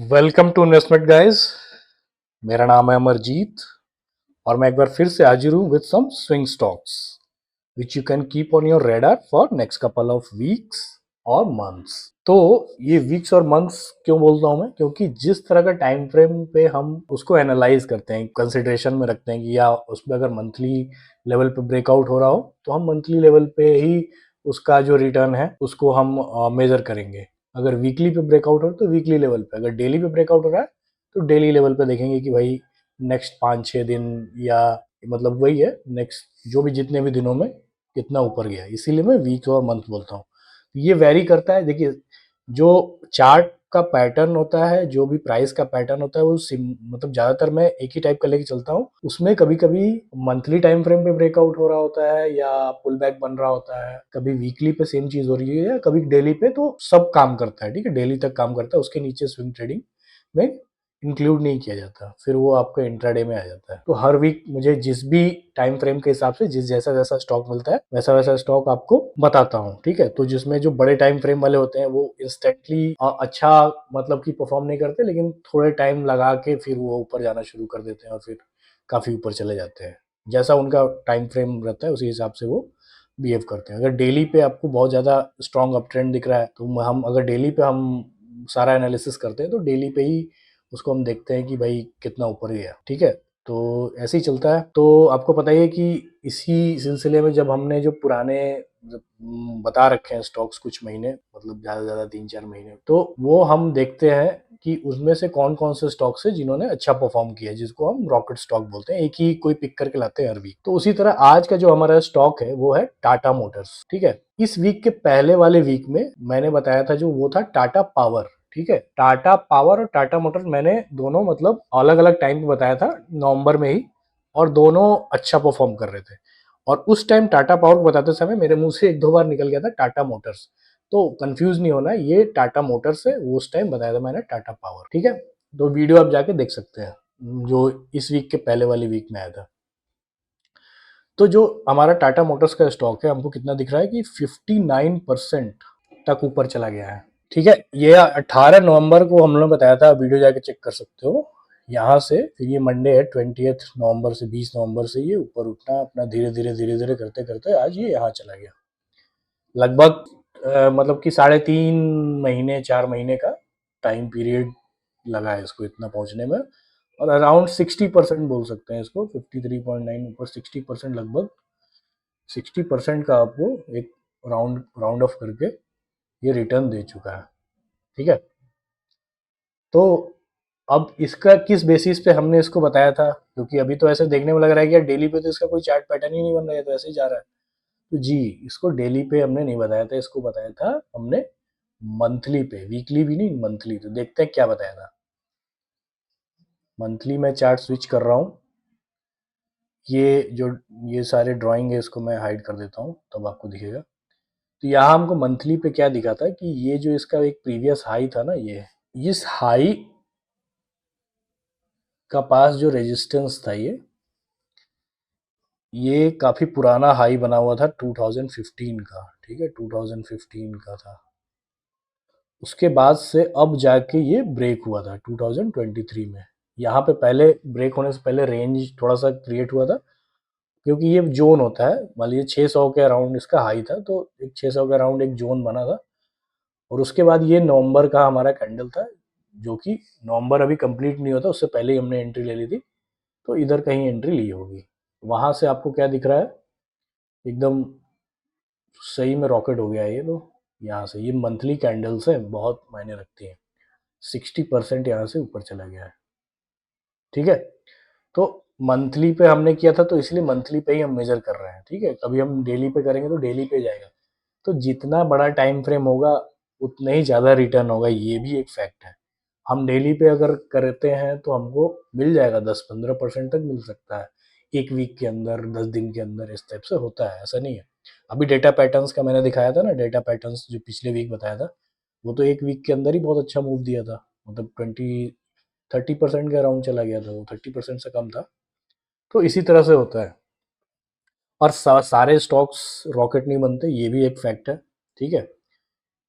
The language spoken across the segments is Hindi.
Welcome to investment guys. मेरा नाम है अमरजीत और मैं एक बार फिर से हाजिर हूँ with some swing stocks which you can keep on your radar for next couple of weeks और मंथ्स। तो ये वीक्स और मंथ्स क्यों बोलता हूँ मैं, क्योंकि जिस तरह का टाइम फ्रेम पे हम उसको एनालाइज करते हैं, कंसिडरेशन में रखते हैं कि या उसमें अगर मंथली लेवल पे ब्रेकआउट हो रहा हो तो हम मंथली लेवल पे ही उसका जो रिटर्न है उसको हम मेजर करेंगे। अगर वीकली पे ब्रेकआउट हो तो वीकली लेवल पे, अगर डेली पे ब्रेकआउट हो रहा है तो डेली लेवल पे देखेंगे कि भाई नेक्स्ट 5-6 दिन या मतलब वही है नेक्स्ट जो भी जितने भी दिनों में कितना ऊपर गया, इसीलिए मैं वीक और मंथ बोलता हूँ। ये वेरी करता है। देखिए, जो चार्ट का पैटर्न होता है, जो भी प्राइस का पैटर्न होता है वो मतलब ज्यादातर मैं एक ही टाइप का लेके चलता हूँ। उसमें कभी कभी मंथली टाइम फ्रेम पे ब्रेकआउट हो रहा होता है या पुल बैक बन रहा होता है, कभी वीकली पे सेम चीज हो रही है या कभी डेली पे, तो सब काम करता है। ठीक है, डेली तक काम करता है, उसके नीचे स्विंग ट्रेडिंग में इंक्लूड नहीं किया जाता, फिर वो आपको इंट्राडे में आ जाता है। तो हर वीक मुझे जिस भी टाइम फ्रेम के हिसाब से जिस जैसा जैसा स्टॉक मिलता है वैसा वैसा स्टॉक आपको बताता हूँ। ठीक है, तो जिसमें जो बड़े टाइम फ्रेम वाले होते हैं वो इंस्टेंटली अच्छा मतलब कि परफॉर्म नहीं करते, लेकिन थोड़े टाइम लगा के फिर वो ऊपर जाना शुरू कर देते हैं और फिर काफी ऊपर चले जाते हैं। जैसा उनका टाइम फ्रेम रहता है उसी हिसाब से वो बिहेव करते हैं। अगर डेली पे आपको बहुत ज्यादा स्ट्रॉन्ग अप ट्रेंड दिख रहा है तो हम अगर डेली पे हम सारा एनालिसिस करते हैं तो डेली पे ही उसको हम देखते हैं कि भाई कितना ऊपर गया। ठीक है, तो ऐसे ही चलता है। तो आपको पता ही है कि इसी सिलसिले में जब हमने जो पुराने बता रखे हैं स्टॉक्स कुछ महीने, मतलब ज्यादा से ज्यादा 3-4 महीने, तो वो हम देखते हैं कि उसमें से कौन कौन से स्टॉक्स है जिन्होंने अच्छा परफॉर्म किया, जिसको हम रॉकेट स्टॉक बोलते हैं, एक ही कोई पिक करके लाते हैं हर वीक। तो उसी तरह आज का जो हमारा स्टॉक है वो है टाटा मोटर्स। ठीक है, इस वीक के पहले वाले वीक में मैंने बताया था जो वो था टाटा पावर। ठीक है, टाटा पावर और टाटा मोटर्स मैंने दोनों मतलब अलग अलग टाइम पे बताया था, नवंबर में ही, और दोनों अच्छा परफॉर्म कर रहे थे। और उस टाइम टाटा पावर को बताते समय मेरे मुंह से एक दो बार निकल गया था टाटा मोटर्स, तो कंफ्यूज नहीं होना, ये टाटा मोटर्स है, वो उस टाइम बताया था मैंने टाटा पावर। ठीक है, तो वीडियो आप जाके देख सकते हैं जो इस वीक के पहले वाली वीक में आया था। तो जो हमारा टाटा मोटर्स का स्टॉक है हमको कितना दिख रहा है कि 59% तक ऊपर चला गया है। ठीक है, ये 18 नवंबर को हम लोगों ने बताया था, वीडियो जाके चेक कर सकते हो यहाँ से। फिर ये मंडे है 20 नवंबर से 20 नवंबर से ये ऊपर उठना अपना धीरे धीरे करते करते आज ये यहाँ चला गया। लगभग मतलब कि 3.5 महीने 4 महीने का टाइम पीरियड लगा है इसको इतना पहुंचने में। और अराउंड 60% बोल सकते हैं इसको, 53.9 ऊपर 60% लगभग 60% का आपको एक राउंड राउंड ऑफ करके ये रिटर्न दे चुका है। ठीक है, तो अब इसका किस बेसिस पे हमने इसको बताया था, क्योंकि अभी तो ऐसे देखने में लग रहा है कि यार डेली पे तो इसका कोई चार्ट पैटर्न ही नहीं बन रहा है, तो ऐसे ही जा रहा है। तो जी, इसको डेली पे हमने नहीं बताया था, इसको बताया था हमने मंथली पे, वीकली भी नहीं, मंथली। तो देखते हैं क्या बताया था। मंथली में चार्ट स्विच कर रहा हूँ। ये जो ये सारे ड्राइंग है इसको मैं हाइड कर देता हूँ तब आपको दिखेगा। तो यहाँ हमको मंथली पे क्या दिखा था कि ये जो इसका एक प्रीवियस हाई था ना, ये इस हाई का पास जो रेजिस्टेंस था ये काफी पुराना हाई बना हुआ था 2015 का। ठीक है, 2015 का था। उसके बाद से अब जाके ये ब्रेक हुआ था 2023 में। यहाँ पे पहले ब्रेक होने से पहले रेंज थोड़ा सा क्रिएट हुआ था, क्योंकि ये जोन होता है, मान लीजिए 600 के अराउंड इसका हाई था, तो एक 600 के अराउंड एक जोन बना था। और उसके बाद ये नवंबर का हमारा कैंडल था, जो कि नवंबर अभी कंप्लीट नहीं होता उससे पहले ही हमने एंट्री ले ली थी, तो इधर कहीं एंट्री ली होगी। वहां से आपको क्या दिख रहा है, एकदम सही में रॉकेट हो गया ये। तो यहाँ से ये मंथली कैंडल्स है, बहुत मायने रखती हैं। 60% यहाँ से ऊपर चला गया है। ठीक है, तो मंथली पे हमने किया था तो इसलिए मंथली पे ही हम मेजर कर रहे हैं। ठीक है, कभी हम डेली पे करेंगे तो डेली पे जाएगा। तो जितना बड़ा टाइम फ्रेम होगा उतना ही ज़्यादा रिटर्न होगा, ये भी एक फैक्ट है। हम डेली पे अगर करते हैं तो हमको मिल जाएगा 10-15% तक मिल सकता है एक वीक के अंदर, 10 दिन के अंदर, इस टाइप से होता है, ऐसा नहीं है। अभी डेटा पैटर्न्स का मैंने दिखाया था ना, डेटा पैटर्न्स जो पिछले वीक बताया था, वो तो एक वीक के अंदर ही बहुत अच्छा मूव दिया था, मतलब 30% के अराउंड चला गया था, वो 30% से कम था। तो इसी तरह से होता है। और सारे स्टॉक्स रॉकेट नहीं बनते, ये भी एक फैक्ट है। ठीक है,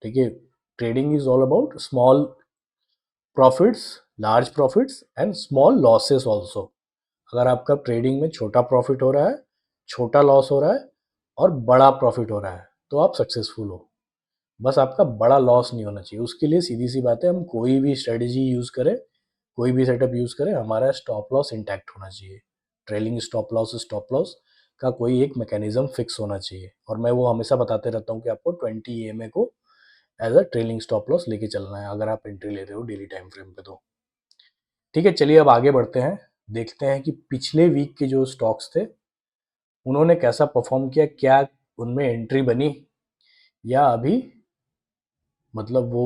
देखिए, trading is all about small profits, large profits and small losses also. अगर आपका ट्रेडिंग में छोटा प्रॉफिट हो रहा है, छोटा लॉस हो रहा है और बड़ा प्रॉफिट हो रहा है, तो आप सक्सेसफुल हो। बस आपका बड़ा लॉस नहीं होना चाहिए। उसके लिए सीधी सी बात है, हम कोई भी स्ट्रेटेजी यूज़ करें, कोई भी सेटअप यूज़ करें, हमारा स्टॉप लॉस इंटैक्ट होना चाहिए। ट्रेलिंग स्टॉप लॉस का कोई एक मैकेनिज्म फिक्स होना चाहिए। और मैं वो हमेशा बताते रहता हूँ कि आपको 20 EMA को as a trailing stop loss लेके चलना है अगर आप एंट्री ले रहे हो डेली टाइम फ्रेम पे। तो ठीक है, चलिए अब आगे बढ़ते हैं। देखते हैं कि पिछले वीक के जो स्टॉक्स थे उन्होंने कैसा परफॉर्म किया, क्या उनमें एंट्री बनी या अभी मतलब वो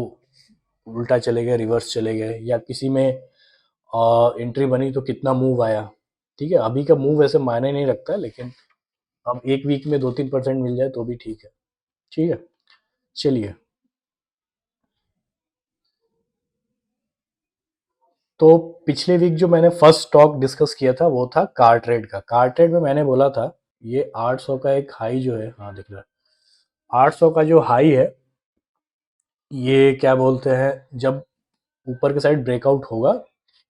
उल्टा चले गए, रिवर्स चले गए, या किसी में एंट्री बनी तो कितना मूव आया। ठीक है, अभी का मूव वैसे मायने नहीं रखता है, लेकिन अब एक वीक में 2-3% मिल जाए तो भी ठीक है। ठीक है, चलिए। तो पिछले वीक जो मैंने फर्स्ट स्टॉक डिस्कस किया था वो था कार ट्रेड का। कार ट्रेड में मैंने बोला था ये 800 का एक हाई जो है, हाँ दिख रहा है, 800 का जो हाई है, ये क्या बोलते हैं, जब ऊपर के साइड ब्रेकआउट होगा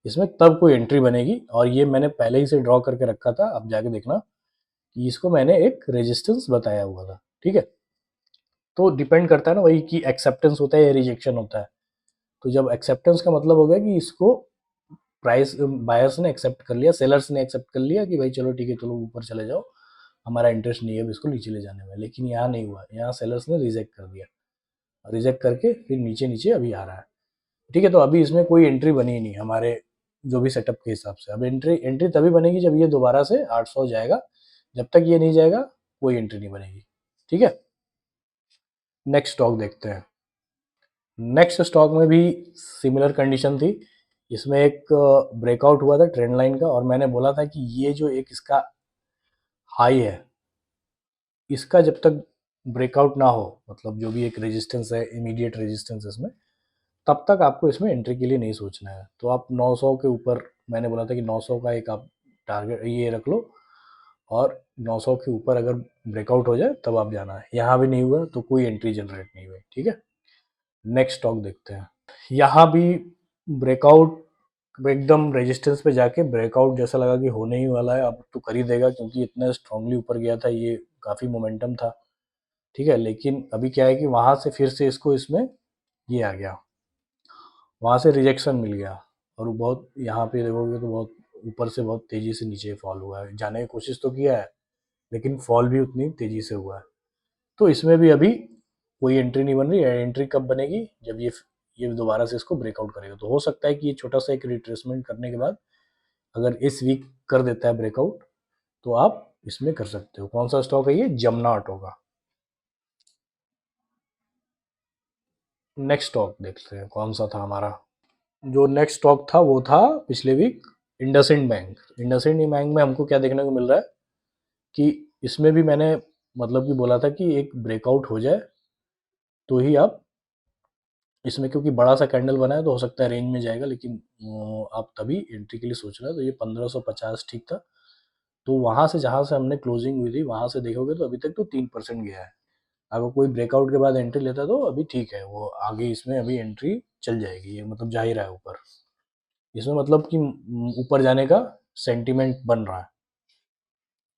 इसमें तब कोई एंट्री बनेगी। और ये मैंने पहले ही से ड्रॉ करके रखा था, अब जाके देखना कि इसको मैंने एक रेजिस्टेंस बताया हुआ था। ठीक है, तो डिपेंड करता है ना वही कि एक्सेप्टेंस होता है या रिजेक्शन होता है। तो जब एक्सेप्टेंस का मतलब हो गया कि इसको प्राइस बायर्स ने एक्सेप्ट कर लिया, सेलर्स ने एक्सेप्ट कर लिया कि भाई चलो ठीक है, चलो ऊपर चले जाओ, हमारा इंटरेस्ट नहीं है अब इसको नीचे ले जाने में। लेकिन यहाँ नहीं हुआ, यहाँ सेलर्स ने रिजेक्ट कर दिया, रिजेक्ट करके फिर नीचे नीचे अभी आ रहा है। ठीक है, तो अभी इसमें कोई एंट्री बनी ही नहीं हमारे जो भी सेटअप के हिसाब से। अब एंट्री एंट्री तभी बनेगी जब ये दोबारा से 800 जाएगा। जब तक ये नहीं जाएगा कोई एंट्री नहीं बनेगी। ठीक है, नेक्स्ट स्टॉक देखते हैं। नेक्स्ट स्टॉक में भी सिमिलर कंडीशन थी। इसमें एक ब्रेकआउट हुआ था ट्रेंड लाइन का, और मैंने बोला था कि ये जो एक इसका हाई है, इसका जब तक ब्रेकआउट ना हो, मतलब जो भी एक रेजिस्टेंस है, इमीडिएट रेजिस्टेंस इसमें, तब तक आपको इसमें एंट्री के लिए नहीं सोचना है। तो आप 900 के ऊपर, मैंने बोला था कि 900 का एक आप टारगेट ये रख लो, और 900 के ऊपर अगर ब्रेकआउट हो जाए तब आप जाना है। यहाँ भी नहीं हुआ तो कोई एंट्री जनरेट नहीं हुई। ठीक है, नेक्स्ट स्टॉक देखते हैं। यहाँ भी ब्रेकआउट एकदम रेजिस्टेंस पे जाके ब्रेकआउट जैसा लगा कि होने ही वाला है, अब तो कर ही देगा, क्योंकि इतना स्ट्रांगली ऊपर गया था, ये काफ़ी मोमेंटम था। ठीक है, लेकिन अभी क्या है कि वहाँ से फिर से इसको इसमें ये आ गया, वहाँ से रिजेक्शन मिल गया, और वो बहुत यहाँ पे देखोगे तो बहुत ऊपर से बहुत तेज़ी से नीचे फॉल हुआ है। जाने की कोशिश तो किया है लेकिन फॉल भी उतनी तेज़ी से हुआ है। तो इसमें भी अभी कोई एंट्री नहीं बन रही है। एंट्री कब बनेगी, जब ये दोबारा से इसको ब्रेकआउट करेगा। तो हो सकता है कि ये छोटा सा एक रिट्रेसमेंट करने के बाद अगर इस वीक कर देता है ब्रेकआउट, तो आप इसमें कर सकते हो। कौन सा स्टॉक है ये, जमुना ऑटो का। नेक्स्ट स्टॉक देखते हैं कौन सा था हमारा। जो नेक्स्ट स्टॉक था वो था पिछले week IndusInd Bank. IndusInd Bank में हमको क्या देखने को मिल रहा है कि इसमें भी मैंने मतलब कि बोला था कि एक ब्रेकआउट हो जाए तो ही आप इसमें, क्योंकि बड़ा सा कैंडल बना है तो हो सकता है रेंज में जाएगा, लेकिन आप तभी एंट्री के लिए सोच रहे हैं। तो ये 1550 ठीक था। तो वहाँ से जहाँ से हमने क्लोजिंग हुई थी वहाँ से देखोगे तो अभी तक तो 3% गया है। अगर कोई ब्रेकआउट के बाद एंट्री लेता तो अभी ठीक है, वो आगे इसमें अभी एंट्री चल जाएगी, ये मतलब जा ही रहा है ऊपर। इसमें मतलब कि ऊपर जाने का सेंटीमेंट बन रहा है।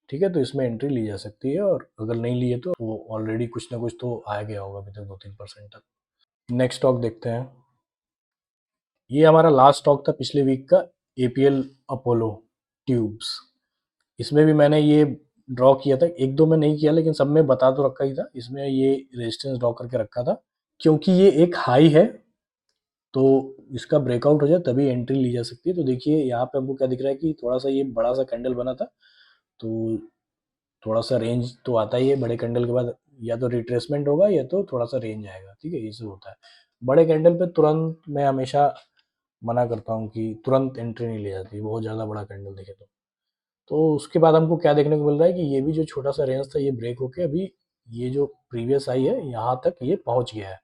ठीक है, तो इसमें एंट्री ली जा सकती है, और अगर नहीं ली है तो वो ऑलरेडी कुछ ना कुछ तो आ गया होगा अभी तक 2-3% तक। नेक्स्ट स्टॉक देखते हैं। ये हमारा लास्ट स्टॉक था पिछले वीक का, एपीएल अपोलो ट्यूब्स। इसमें भी मैंने ये ड्रॉ किया था, एक दो में नहीं किया लेकिन सब में बता तो रखा ही था। इसमें ये रेजिस्टेंस ड्रॉ करके रखा था, क्योंकि ये एक हाई है तो इसका ब्रेकआउट हो जाए तभी एंट्री ली जा सकती है। तो देखिए यहाँ पे हमको क्या दिख रहा है कि थोड़ा सा ये बड़ा सा कैंडल बना था, तो थोड़ा सा रेंज तो आता ही है बड़े कैंडल के बाद, या तो रिट्रेसमेंट होगा या तो थोड़ा सा रेंज आएगा। ठीक है, ये सब होता है। बड़े कैंडल पे तुरंत मैं हमेशा मना करता हूँ कि तुरंत एंट्री नहीं ली जाती, बहुत ज़्यादा बड़ा कैंडल दिखे तो उसके बाद हमको क्या देखने को मिल रहा है कि ये भी जो छोटा सा रेंज था ये ब्रेक होके अभी ये जो प्रीवियस आई है यहाँ तक ये पहुँच गया है।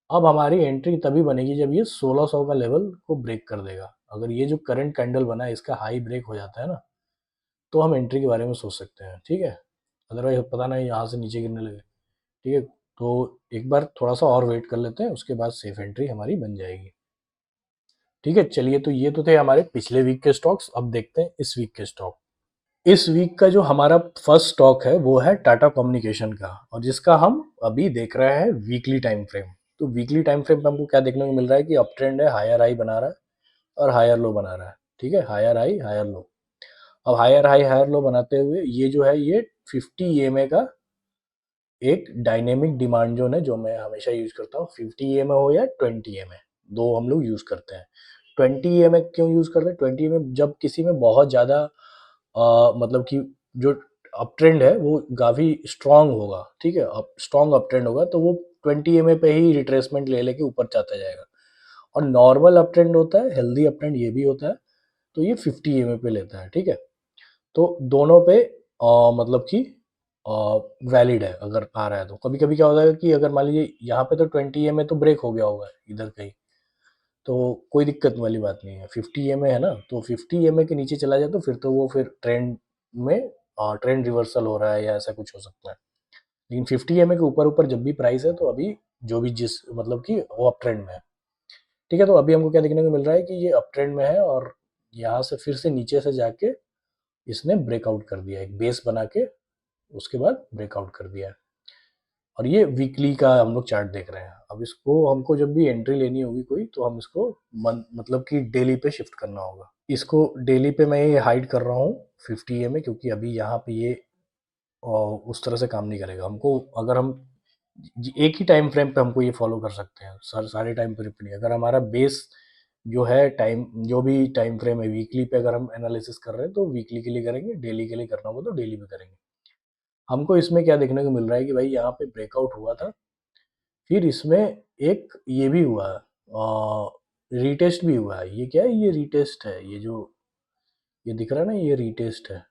अब हमारी एंट्री तभी बनेगी जब ये 1600 का लेवल को ब्रेक कर देगा। अगर ये जो करंट कैंडल बना है इसका हाई ब्रेक हो जाता है ना, तो हम एंट्री के बारे में सोच सकते हैं। ठीक है, अदरवाइज पता नहीं यहाँ से नीचे गिरने लगे। ठीक है, तो एक बार थोड़ा सा और वेट कर लेते हैं, उसके बाद सेफ एंट्री हमारी बन जाएगी। ठीक है, चलिए तो ये तो थे हमारे पिछले वीक के स्टॉक्स। अब देखते हैं इस वीक के स्टॉक। इस वीक का जो हमारा फर्स्ट स्टॉक है वो है टाटा कम्युनिकेशन का, और जिसका हम अभी देख रहे हैं वीकली टाइम फ्रेम। तो वीकली टाइम फ्रेम पे हमको क्या देखने को मिल रहा है कि अप ट्रेंड है, हायर हाई बना रहा है और हायर लो बना रहा है। ठीक है, हायर हाई हायर लो। अब हायर हाई हायर लो बनाते हुए ये जो है ये 50 ईएमए का एक डायनेमिक डिमांड जोन है जो मैं हमेशा यूज करता हूँ। 50 ईएमए हो या 20 ईएमए, दो हम लोग यूज करते हैं। 20 ईएमए क्यों यूज करते हैं? 20 ईएमए जब किसी में बहुत ज्यादा मतलब कि जो अप ट्रेंड है वो काफी स्ट्रांग होगा, ठीक है, स्ट्रांग अप ट्रेंड होगा, तो वो 20 ईएमए पे ही रिट्रेसमेंट ले लेके ऊपर जाता जाएगा। और नॉर्मल अप ट्रेंड होता है, हेल्दी अप ट्रेंड ये भी होता है, तो ये 50 ईएमए पे लेता है। ठीक है, तो दोनों पे मतलब कि वैलिड है अगर आ रहा है। तो कभी कभी क्या होता है कि अगर मान लीजिए यहाँ पे तो 20 ईएमए तो ब्रेक हो गया होगा इधर कहीं, तो कोई दिक्कत वाली बात नहीं है। 50 ईएमए है ना, तो 50 ईएमए के नीचे चला जाए तो फिर तो वो फिर ट्रेंड में ट्रेंड रिवर्सल हो रहा है या ऐसा कुछ हो सकता है। लेकिन 50 ईएमए के ऊपर ऊपर जब भी प्राइस है तो अभी जो भी जिस मतलब कि वो अप ट्रेंड में है। ठीक है, तो अभी हमको क्या देखने को मिल रहा है कि ये अप ट्रेंड में है और यहाँ से फिर से नीचे से जाके इसने ब्रेकआउट कर दिया, एक बेस बना के उसके बाद ब्रेकआउट कर दिया है। और ये वीकली का हम लोग चार्ट देख रहे हैं। अब इसको हमको जब भी एंट्री लेनी होगी कोई, तो हम इसको मतलब कि डेली पे शिफ्ट करना होगा। इसको डेली पे मैं ये हाइड कर रहा हूँ 50 ए में, क्योंकि अभी यहाँ पे ये उस तरह से काम नहीं करेगा। हमको अगर हम एक ही टाइम फ्रेम पे हमको ये फॉलो कर सकते हैं सर, सारे टाइम फ्रेम पे नहीं। अगर हमारा बेस जो है टाइम, जो भी टाइम फ्रेम है वीकली पे, अगर हम एनालिसिस कर रहे हैं तो वीकली के लिए करेंगे, डेली के लिए करना होगा तो डेली पे करेंगे। हमको इसमें क्या देखने को मिल रहा है कि भाई यहाँ पे ब्रेकआउट हुआ था, फिर इसमें एक ये भी हुआ, रीटेस्ट भी हुआ है। ये क्या है? ये रीटेस्ट है, ये जो ये दिख रहा है ना, ये रीटेस्ट है।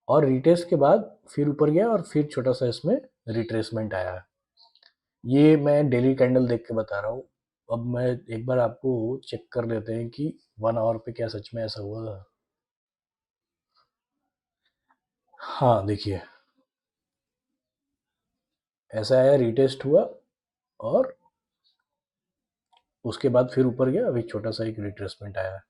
और रीटेस्ट के बाद फिर ऊपर गया और फिर छोटा सा इसमें रिट्रेसमेंट आया है। ये मैं डेली कैंडल देख के बता रहा हूँ। अब मैं एक बार आपको चेक कर लेते हैं कि 1 आवर पे क्या सच में ऐसा हुआ था। हाँ देखिए, ऐसा आया, रीटेस्ट हुआ और उसके बाद फिर ऊपर गया, अभी छोटा सा एक रिट्रेसमेंट आया है।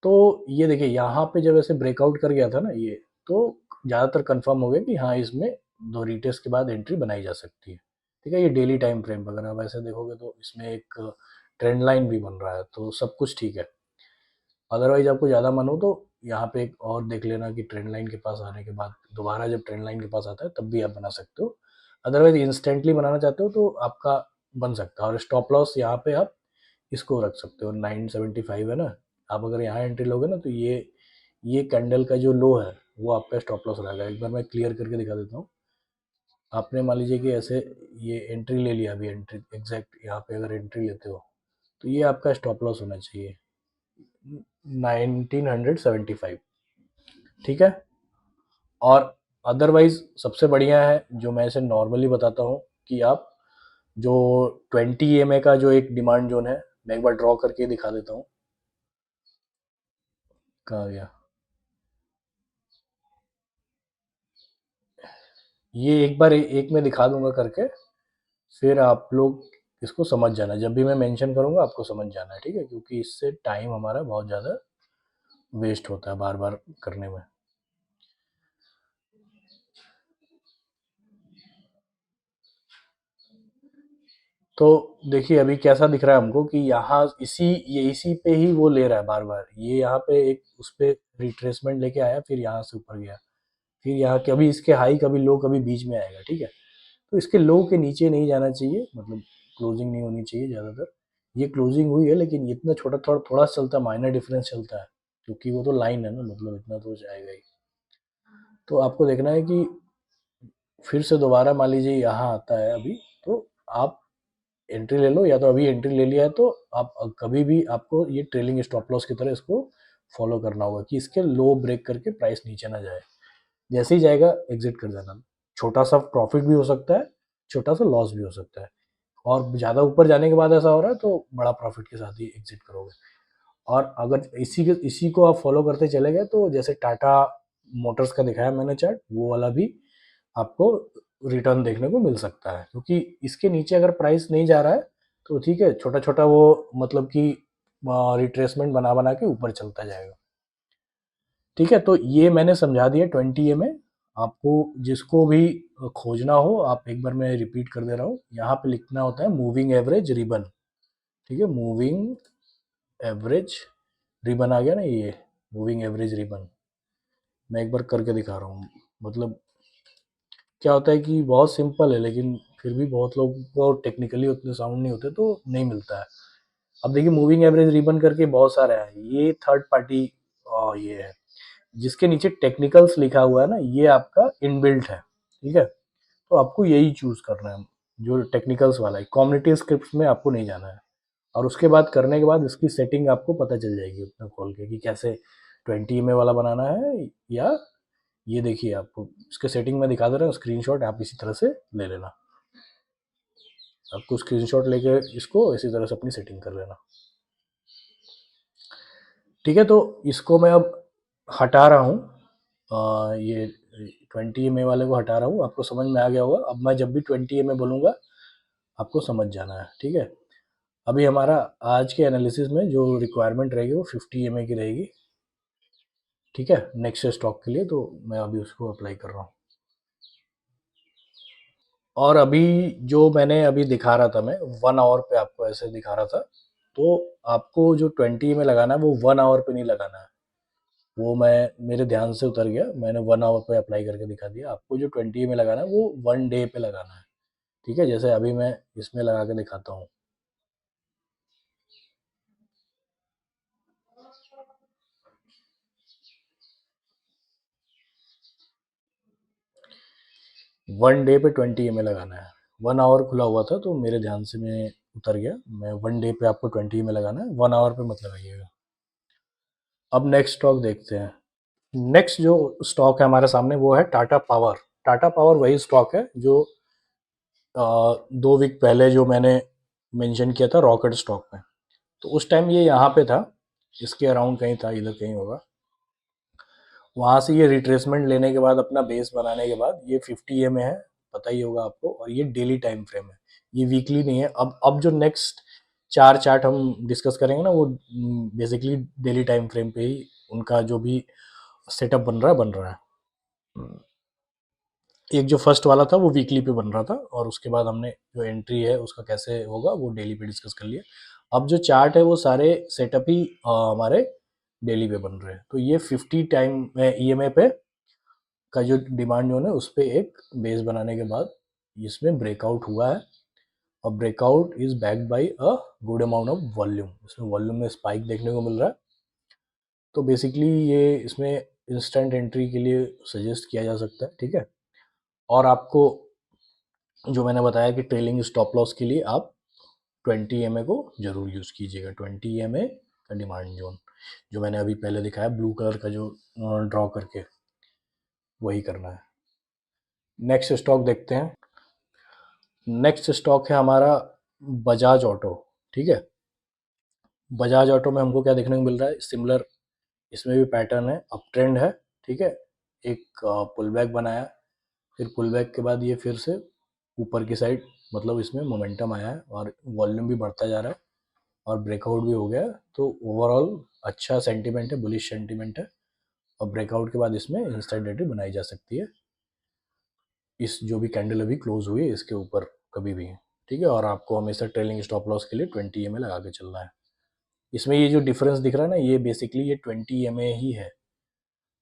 तो ये देखिए, यहाँ पे जब ऐसे ब्रेकआउट कर गया था ना ये, तो ज़्यादातर कंफर्म हो गया कि हाँ इसमें दो रीटेस्ट के बाद एंट्री बनाई जा सकती है। ठीक है, ये डेली टाइम फ्रेम पर अगर आप ऐसे देखोगे तो इसमें एक ट्रेंड लाइन भी बन रहा है, तो सब कुछ ठीक है। अदरवाइज आपको ज़्यादा मन हो तो यहाँ पे एक और देख लेना कि ट्रेंड लाइन के पास आने के बाद दोबारा जब ट्रेंड लाइन के पास आता है तब भी आप बना सकते हो। अदरवाइज इंस्टेंटली बनाना चाहते हो तो आपका बन सकता है। और स्टॉप लॉस यहाँ पे आप इसको रख सकते हो, 975 है ना। आप अगर यहाँ एंट्री लोगे ना तो ये कैंडल का जो लो है वो आपका स्टॉप लॉस रहेगा। एक बार मैं क्लियर करके दिखा देता हूँ। आपने मान लीजिए कि ऐसे ये एंट्री ले लिया, अभी एंट्री एग्जैक्ट यहाँ पे अगर एंट्री लेते हो तो ये आपका स्टॉप लॉस होना चाहिए 1975। ठीक है, और अदरवाइज सबसे बढ़िया है जो मैं इसे नॉर्मली बताता हूँ कि आप जो 20 EMA का जो एक डिमांड जोन है, मैं एक बार ड्रॉ करके दिखा देता हूँ। कहाँ गया? ये एक बार एक में दिखा दूंगा करके, फिर आप लोग इसको समझ जाना। जब भी मैं मेंशन करूंगा आपको समझ जाना है, ठीक है, क्योंकि इससे टाइम हमारा बहुत ज़्यादा वेस्ट होता है बार बार करने में। तो देखिए अभी कैसा दिख रहा है हमको कि यहाँ इसी पे ही वो ले रहा है बार बार। ये यहाँ पे एक उस पे रिट्रेसमेंट लेके आया, फिर यहाँ से ऊपर गया, फिर यहाँ कभी इसके हाई कभी लो कभी बीच में आएगा। ठीक है, तो इसके लो के नीचे नहीं जाना चाहिए, मतलब क्लोजिंग नहीं होनी चाहिए ज़्यादातर। ये क्लोजिंग हुई है लेकिन इतना छोटा थोड़ा थोड़ा सा चलता है, माइनर डिफरेंस चलता है, क्योंकि वो तो लाइन है ना, मतलब इतना तो जाएगा ही। तो आपको देखना है कि फिर से दोबारा मान लीजिए यहाँ आता है अभी, तो आप एंट्री ले लो, या तो अभी एंट्री ले लिया है तो आप कभी भी आपको ये ट्रेलिंग स्टॉप लॉस की तरह इसको फॉलो करना होगा कि इसके लो ब्रेक करके प्राइस नीचे ना जाए। जैसे ही जाएगा एग्जिट कर देना। छोटा सा प्रॉफिट भी हो सकता है, छोटा सा लॉस भी हो सकता है, और ज़्यादा ऊपर जाने के बाद ऐसा हो रहा है तो बड़ा प्रॉफिट के साथ ही एग्जिट करोगे। और अगर इसी को आप फॉलो करते चले गए तो जैसे टाटा मोटर्स का दिखाया मैंने चार्ट, वो वाला भी आपको रिटर्न देखने को मिल सकता है। क्योंकि इसके नीचे अगर प्राइस नहीं जा रहा है तो ठीक है, छोटा छोटा वो मतलब कि रिट्रेसमेंट बना बना के ऊपर चलता जाएगा। ठीक है, तो ये मैंने समझा दिया 20 में। आपको जिसको भी खोजना हो, आप एक बार मैं रिपीट कर दे रहा हूँ, यहाँ पे लिखना होता है मूविंग एवरेज रिबन। ठीक है, मूविंग एवरेज रिबन आ गया ना, ये मूविंग एवरेज रिबन मैं एक बार करके दिखा रहा हूँ। मतलब क्या होता है कि बहुत सिंपल है, लेकिन फिर भी बहुत लोग को टेक्निकली उतने साउंड नहीं होते तो नहीं मिलता है। अब देखिए, मूविंग एवरेज रिबन करके बहुत सारे हैं, ये थर्ड पार्टी ये है। जिसके नीचे टेक्निकल्स लिखा हुआ है ना, ये आपका इनबिल्ट है। ठीक है, तो आपको यही चूज करना है, जो टेक्निकल्स वाला है। कम्युनिटी स्क्रिप्ट में आपको नहीं जाना है। और उसके बाद करने के बाद इसकी सेटिंग आपको पता चल जाएगी उतना खोल के कि कैसे 20 वाला बनाना है। या ये देखिए, आपको इसके सेटिंग में दिखा दे रहा हूँ, स्क्रीनशॉट आप इसी तरह से ले लेना। आपको स्क्रीनशॉट लेके इसको इसी तरह से अपनी सेटिंग कर लेना। ठीक है, तो इसको मैं अब हटा रहा हूँ, ये 20 वाले को हटा रहा हूँ। आपको समझ में आ गया होगा। अब मैं जब भी 20 बोलूँगा आपको समझ जाना है। ठीक है, अभी हमारा आज के एनालिसिस में जो रिक्वायरमेंट रहेगी वो 50 की रहेगी। ठीक है, नेक्स्ट स्टॉक के लिए, तो मैं अभी उसको अप्लाई कर रहा हूँ। और अभी जो मैंने अभी दिखा रहा था, मैं 1 आवर पे आपको ऐसे दिखा रहा था, तो आपको जो 20 में लगाना है वो 1 आवर पे नहीं लगाना है। वो मैं मेरे ध्यान से उतर गया, मैंने 1 आवर पे अप्लाई करके दिखा दिया। आपको जो 20 में लगाना है वो 1 डे पे लगाना है। ठीक है, जैसे अभी मैं इसमें लगा के दिखाता हूँ। 1 डे पे 20 में लगाना है। 1 आवर खुला हुआ था तो मेरे ध्यान से मैं उतर गया। मैं 1 डे पे आपको 20 में लगाना है, 1 आवर पे मत लगाइएगा। अब नेक्स्ट स्टॉक देखते हैं। नेक्स्ट जो स्टॉक है हमारे सामने वो है टाटा पावर। टाटा पावर वही स्टॉक है जो 2 वीक पहले जो मैंने मेंशन किया था रॉकेट स्टॉक में। तो उस टाइम ये यहाँ पे था, इसके अराउंड कहीं था, इधर कहीं होगा। वहाँ से ये रिट्रेसमेंट लेने के बाद, अपना बेस बनाने के बाद, ये 50 में है, पता ही होगा आपको। और ये डेली टाइम फ्रेम है, ये वीकली नहीं है। अब जो नेक्स्ट 4 चार्ट हम डिस्कस करेंगे ना, वो बेसिकली डेली टाइम फ्रेम पे ही उनका जो भी सेटअप बन रहा है। एक जो फर्स्ट वाला था वो वीकली पे बन रहा था, और उसके बाद हमने जो एंट्री है उसका कैसे होगा वो डेली पे डिस्कस कर लिया। अब जो चार्ट है वो सारे सेटअप ही हमारे डेली पे बन रहे हैं। तो ये 50 टाइम EMA पे का जो डिमांड जोन है उस पर एक बेस बनाने के बाद इसमें ब्रेकआउट हुआ है। और breakout is backed by a good amount of volume. इसमें वॉल्यूम में स्पाइक देखने को मिल रहा है। तो बेसिकली ये इसमें इंस्टेंट एंट्री के लिए सजेस्ट किया जा सकता है। ठीक है, और आपको जो मैंने बताया कि ट्रेलिंग स्टॉप लॉस के लिए आप 20 को जरूर यूज़ कीजिएगा। 20 का डिमांड जोन जो मैंने अभी पहले दिखाया ब्लू कलर का, जो ड्रॉ करके, वही करना है। नेक्स्ट स्टॉक देखते हैं। नेक्स्ट स्टॉक है हमारा बजाज ऑटो। ठीक है, बजाज ऑटो में हमको क्या देखने को मिल रहा है, सिमिलर इसमें भी पैटर्न है, अप ट्रेंड है। ठीक है, एक पुल बैक बनाया, फिर पुल बैक के बाद ये फिर से ऊपर की साइड, मतलब इसमें मोमेंटम आया है और वॉल्यूम भी बढ़ता जा रहा है और ब्रेकआउट भी हो गया है। तो ओवरऑल अच्छा सेंटीमेंट है, बुलिश सेंटीमेंट है। और ब्रेकआउट के बाद इसमें इंस्टेंट एंट्री बनाई जा सकती है, इस जो भी कैंडल अभी क्लोज हुई है इसके ऊपर कभी भी। ठीक है, और आपको हमेशा ट्रेलिंग स्टॉप लॉस के लिए 20 लगा के चलना है। इसमें ये जो डिफरेंस दिख रहा है ना, ये बेसिकली ये 20 ही है।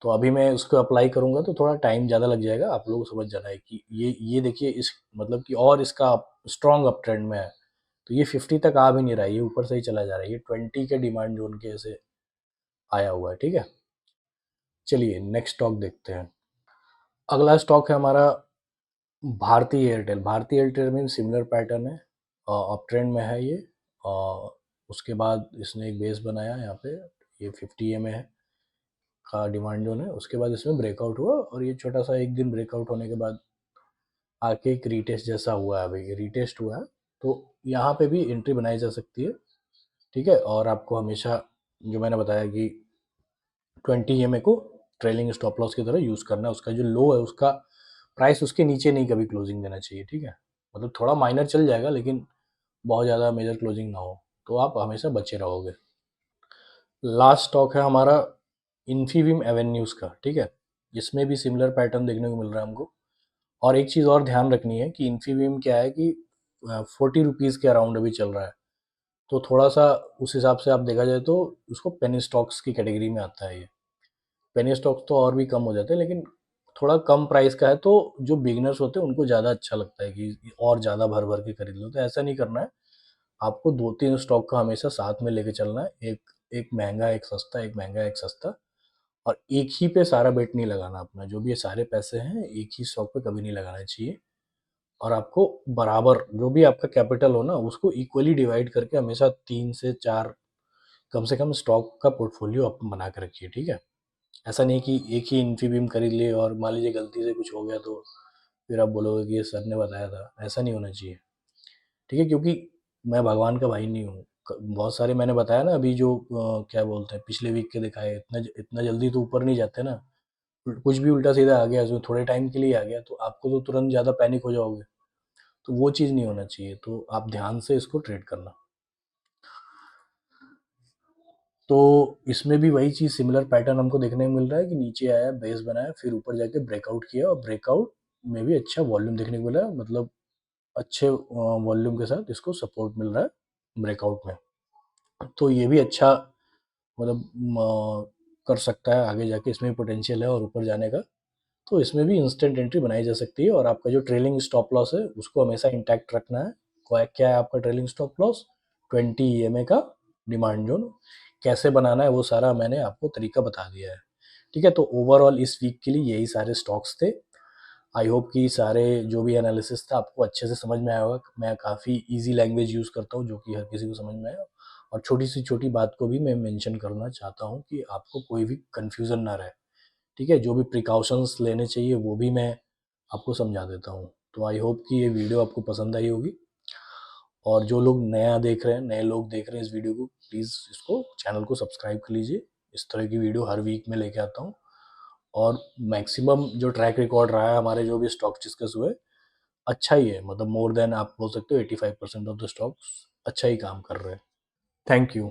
तो अभी मैं उसको अप्लाई करूंगा तो थोड़ा टाइम ज़्यादा लग जाएगा। आप लोग समझ जाना है कि ये देखिए, इस मतलब कि और इसका स्ट्रॉन्ग अप ट्रेंड में है। तो ये 50 तक आ भी नहीं रहा है, ये ऊपर से ही चला जा रहा है। ये 20 के डिमांड जोन के ऐसे आया हुआ है। ठीक है, चलिए नेक्स्ट स्टॉक देखते हैं। अगला स्टॉक है हमारा भारती एयरटेल। भारती एयरटेल में सिमिलर पैटर्न है, अप ट्रेंड में है ये। उसके बाद इसने एक बेस बनाया यहाँ पे, ये 50 है का डिमांड जोन है। उसके बाद इसमें ब्रेकआउट हुआ और ये छोटा सा एक दिन ब्रेकआउट होने के बाद आके एक रीटेस्ट जैसा हुआ है। अभी रीटेस्ट हुआ है, तो यहाँ पे भी एंट्री बनाई जा सकती है। ठीक है, और आपको हमेशा जो मैंने बताया कि 20 को ट्रेलिंग स्टॉप लॉस की तरह यूज़ करना है। उसका जो लो है उसका प्राइस उसके नीचे नहीं कभी क्लोजिंग देना चाहिए। ठीक है, मतलब थोड़ा माइनर चल जाएगा लेकिन बहुत ज़्यादा मेजर क्लोजिंग ना हो, तो आप हमेशा बचे रहोगे। लास्ट स्टॉक है हमारा इन्फीबीम एवेन्यूज़ का, ठीक है। इसमें भी सिमिलर पैटर्न देखने को मिल रहा है हमको। और एक चीज़ और ध्यान रखनी है कि इन्फीबीम क्या है कि 40 रुपीज़ के अराउंड अभी चल रहा है, तो थोड़ा सा उस हिसाब से आप देखा जाए तो उसको पेनी स्टॉक्स की कैटेगरी में आता है ये। पेनी स्टॉक्स तो और भी कम हो जाते हैं, लेकिन थोड़ा कम प्राइस का है तो जो बिगिनर्स होते हैं उनको ज़्यादा अच्छा लगता है कि और ज़्यादा भर भर के खरीद लो। तो ऐसा नहीं करना है, आपको 2-3 स्टॉक का हमेशा साथ में लेके चलना है। एक एक महंगा एक सस्ता, एक महंगा एक सस्ता, और एक ही पे सारा बेट नहीं लगाना अपना। जो भी ये सारे पैसे हैं एक ही स्टॉक पे कभी नहीं लगाना चाहिए, और आपको बराबर जो भी आपका कैपिटल हो ना उसको इक्वली डिवाइड करके हमेशा 3 से 4 कम से कम स्टॉक का पोर्टफोलियो आप बना के रखिए, ठीक है। ऐसा नहीं कि एक ही इन्फीबीम खरीद लिए और मान लीजिए गलती से कुछ हो गया तो फिर आप बोलोगे कि ये सर ने बताया था। ऐसा नहीं होना चाहिए, ठीक है, क्योंकि मैं भगवान का भाई नहीं हूँ। बहुत सारे मैंने बताया ना अभी जो क्या बोलते हैं पिछले वीक के दिखाए, इतना इतना जल्दी तो ऊपर नहीं जाते ना। कुछ भी उल्टा सीधा आ गया जो थोड़े टाइम के लिए आ गया तो आपको तो तुरंत ज़्यादा पैनिक हो जाओगे। तो वो चीज़ नहीं होना चाहिए, तो आप ध्यान से इसको ट्रेड करना। तो इसमें भी वही चीज़ सिमिलर पैटर्न हमको देखने को मिल रहा है कि नीचे आया, बेस बनाया, फिर ऊपर जाके ब्रेकआउट किया, और ब्रेकआउट में भी अच्छा वॉल्यूम देखने को मिला है, मतलब अच्छे वॉल्यूम के साथ इसको सपोर्ट मिल रहा है ब्रेकआउट में। तो ये भी अच्छा, मतलब कर सकता है आगे जाके, इसमें भी पोटेंशियल है और ऊपर जाने का। तो इसमें भी इंस्टेंट एंट्री बनाई जा सकती है, और आपका जो ट्रेलिंग स्टॉप लॉस है उसको हमेशा इंटैक्ट रखना है। क्या है आपका ट्रेलिंग स्टॉप लॉस? 20 EMA का डिमांड जोन। कैसे बनाना है वो सारा मैंने आपको तरीका बता दिया है, ठीक है। तो ओवरऑल इस वीक के लिए यही सारे स्टॉक्स थे। आई होप कि सारे जो भी एनालिसिस था आपको अच्छे से समझ में आया होगा। मैं काफ़ी इजी लैंग्वेज यूज़ करता हूँ जो कि हर किसी को समझ में आए, और छोटी सी छोटी बात को भी मैं मेंशन करना चाहता हूँ कि आपको कोई भी कन्फ्यूज़न ना रहे, ठीक है। जो भी प्रिकॉशंस लेने चाहिए वो भी मैं आपको समझा देता हूँ। तो आई होप कि ये वीडियो आपको पसंद आई होगी, और जो लोग नया देख रहे हैं, नए लोग देख रहे हैं इस वीडियो को, प्लीज़ इसको चैनल को सब्सक्राइब कर लीजिए। इस तरह की वीडियो हर वीक में लेके आता हूँ, और मैक्सिमम जो ट्रैक रिकॉर्ड रहा है हमारे जो भी स्टॉक डिस्कस हुए, अच्छा ही है, मतलब मोर देन आप बोल सकते हो 85% ऑफ द स्टॉक्स अच्छा ही काम कर रहे हैं। Thank you.